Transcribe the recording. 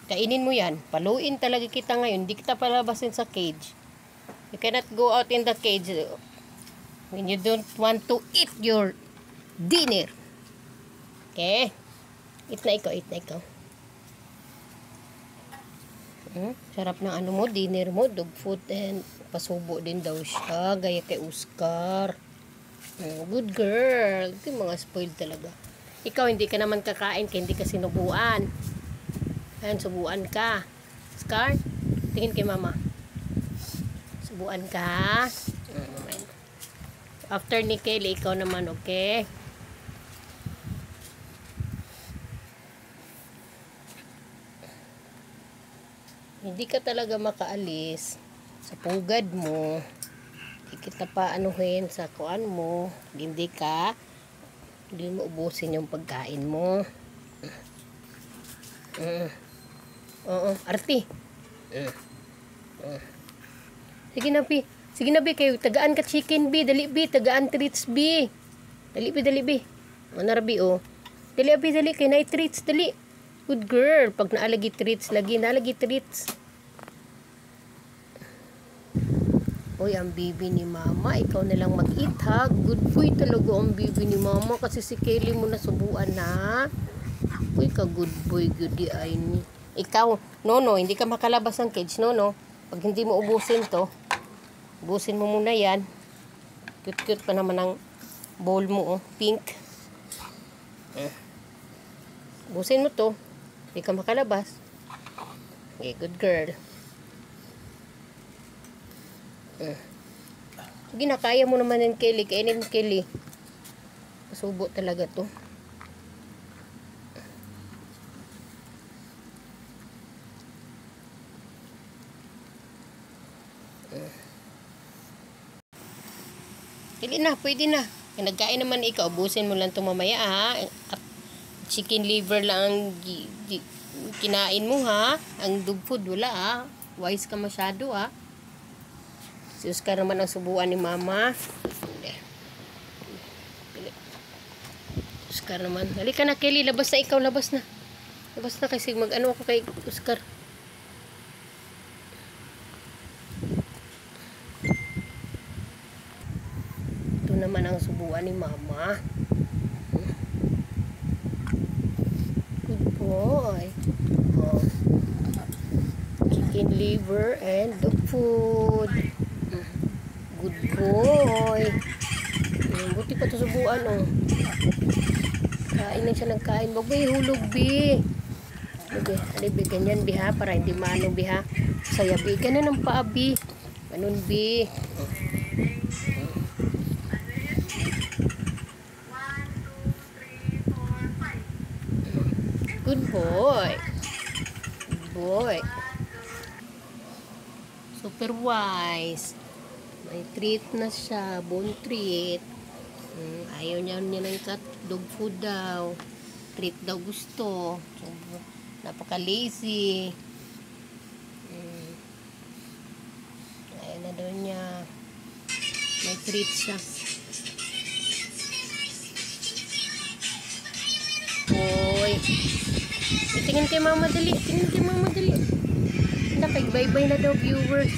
Kainin mo yan. Paluin talaga kita ngayon. Hindi kita palabasin sa cage. You cannot go out in the cage when you don't want to eat your dinner. Okay? Eat na ikaw. Sarap ng ano mo, dinner mo, dog food, and pasubo din daw siya, gaya kay Oscar. Good girl. Ito yung mga spoiled talaga. Ikaw, hindi ka naman kakain, kaya hindi ka sinubuan. Ayan, subuan ka. Oscar, tingin kay mama. Subuan ka. After ni Kelly, ikaw naman, okay? Hindi ka talaga makaalis sa pugad mo. Hindi kita pa anuhin sa kuan mo. Hindi mo ubusin yung pagkain mo. Oo, arti. Sige na, Bi. Kayo, tagaan ka chicken, Bi. Dali, Bi. Tagaan treats, Bi. Dali, Bi. Ano, Bi, oh. Dali, Bi, dali. Kaya na treats, dali. Good girl. Pag naalagi treats, naalagi treats. Uy, ang bibi ni mama. Ikaw na lang mag-eat, ha? Good boy talaga ang bibi ni mama. Kasi si Kelly mo nasubuan na. Uy, ka good boy, goody ay ni. Ikaw, no, hindi ka makalabas ng cage, no. Pag hindi mo ubusin to, ubusin mo muna yan. Cute pa naman ang bowl mo, oh. Pink. Ubusin mo to. Hindi ka makalabas. Okay, good girl. Sige na, kaya mo naman yung Kelly. Kainin mo, Kelly. Pasubo talaga to. Dili na, pwede na. Nagkain naman ikaw. Ubusin mo lang ito mamaya, ha? At chicken liver lang ang kinain mo, ha? Ang dog food, wala, ha? Wise ka masyado, ha? Si Oscar naman ang subuan ni mama. Oscar naman. Halika na, Kelly. Labas na ikaw. Labas na kasi mag-ano ako kay Oscar. Ito naman ang subuan ni mama. Good boy. Oh. Chicken liver and dog food. Good boy. Buti pa ito subuan, oh. Kain na siya ng kain. Wag ba ihulog, Bi? Bi, ganyan, Bi, ha? Para hindi maano, Bi, ha? Saya, Bi. Ganun ang paa, Bi. Ganun, Bi. Good boy. Good boy. Super wise. May treat na siya. Bone treat. Ayaw niya ng dog food daw. Treat daw gusto. So, napaka-lazy. Ayaw na daw niya. May treat siya. Boy. Tingin kay mama dali. Nakay bye-bye na daw viewers.